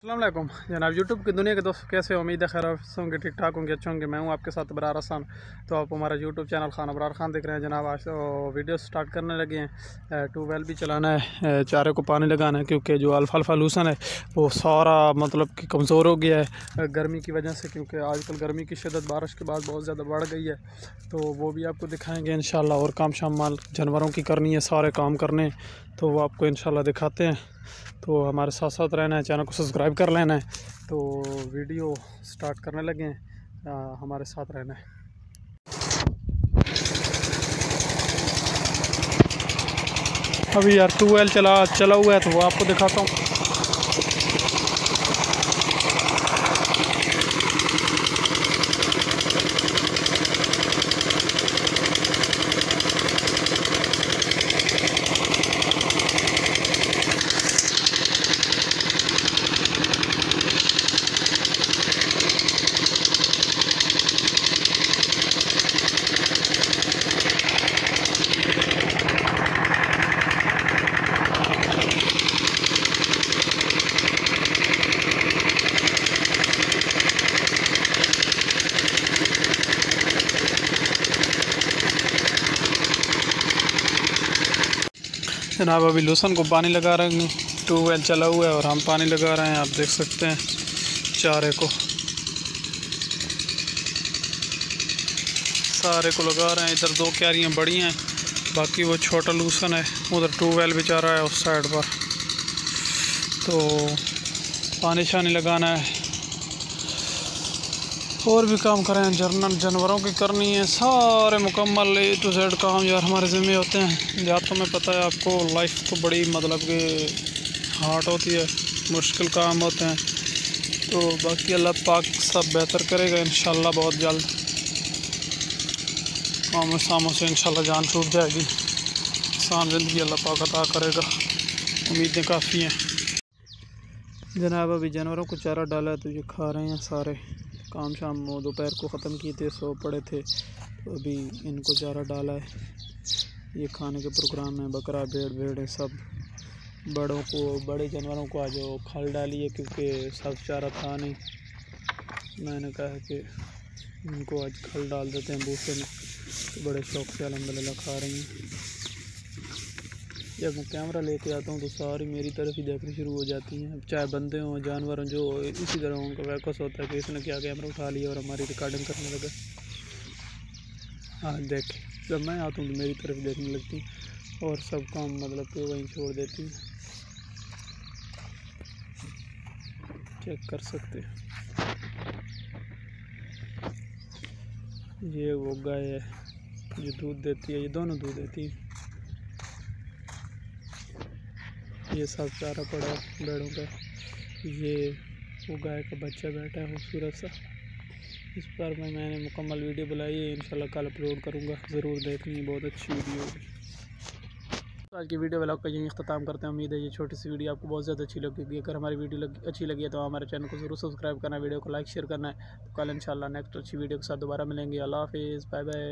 अस्सलाम वालेकुम जनाब यूट्यूब की दुनिया के दोस्त कैसे हो। उम्मीद है खैर होंगे, ठीक ठाक होंगे, अच्छे होंगे। मैं हूं आपके साथ अबरार हसन। तो आप हमारा यूट्यूब चैनल खान अबरार खान देख रहे हैं जनाब। आज तो वीडियो स्टार्ट करने लगे हैं। ट्यूबवेल भी चलाना है, चारे को पानी लगाना है, क्योंकि जो अल्फाल्फा लूसन है वो सारा मतलब कि कमज़ोर हो गया है गर्मी की वजह से, क्योंकि आजकल गर्मी की शिद्दत बारिश के बाद बहुत ज़्यादा बढ़ गई है। तो वो भी आपको दिखाएँगे इंशाल्लाह। और काम शाम माल जानवरों की करनी है, सारे काम करने, तो वो आपको इंशाल्लाह दिखाते हैं। तो हमारे साथ साथ रहना है, चैनल को सब्सक्राइब कर लेना है। तो वीडियो स्टार्ट करने लगे हैं, हमारे साथ रहना है। अभी यार ट्यूबवेल चला हुआ है, तो वो आपको दिखाता हूँ। जनाब अभी लूसन को पानी लगा रहे हैं, ट्यूबवेल चला हुआ है और हम पानी लगा रहे हैं। आप देख सकते हैं चारे को, सारे को लगा रहे हैं। इधर दो क्यारियाँ बड़ी हैं, बाकी वो छोटा लूसन है, उधर ट्यूबवेल भी चल रहा है उस साइड पर। तो पानी शानी लगाना है और भी काम करें, जानवरों की करनी है, सारे मुकम्मल A to Z काम यार हमारे ज़िम्मे होते हैं। देहातों में पता है आपको, लाइफ तो बड़ी मतलब कि हार्ड होती है, मुश्किल काम होते हैं। तो बाकी अल्लाह पाक सब बेहतर करेगा इंशाल्लाह। बहुत जल्द आमों सामों से इंशाल्लाह जान छूट जाएगी, आसान ज़िंदगी अल्लाह पाक अता करेगा, उम्मीदें काफ़ी हैं। जनाब अभी जानवरों को चारा डाला है, तो ये खा रहे हैं सारे। काम शाम दोपहर को ख़त्म किए थे, सो पड़े थे, तो अभी इनको चारा डाला है। ये खाने के प्रोग्राम में बकरा भेड़ है सब। बड़े जानवरों को आज खल डाली है, क्योंकि सब चारा था नहीं। मैंने कहा कि इनको आज खल डाल देते हैं भूसे में, तो बड़े शौक़ से अल्हम्दुलिल्लाह खा रही हैं। जब मैं कैमरा लेके आता हूँ तो सारी मेरी तरफ ही देखनी शुरू हो जाती हैं, चाहे बंदे हों जानवर हों, जो इसी तरह उनका वैकस होता है कि इसने क्या कैमरा उठा लिया और हमारी रिकॉर्डिंग करने लगा। हाँ देख, जब मैं आता हूँ तो मेरी तरफ देखने लगती हैं और सब काम मतलब कि वहीं छोड़ देती हैं। चेक कर सकते हैं, ये वो गाय है जो दूध देती है, ये दोनों दूध देती है। ये सब चारा पड़ा है भेड़ों का। ये वो गाय का बच्चा बैठा है खूबसूरत सा, इस पर मैंने मुकम्मल वीडियो बनाई है, इंशाल्लाह कल अपलोड करूँगा, ज़रूर देखनी, बहुत अच्छी वीडियो होगी। तो आज की वीडियो व्लॉग का यही अख्ताम करते हैं। उम्मीद है ये छोटी सी वीडियो आपको बहुत ज़्यादा अच्छी लगेगी। अगर हमारी वीडियो अच्छी लगी है तो हमारे चैनल को ज़रूर सब्सक्राइब करना है, वीडियो को लाइक शेयर करना है। तो कल इंशाल्लाह नेक्स्ट अच्छी वीडियो के साथ दोबारा मिलेंगे। अल्लाह हाफिज़, बाय बाय।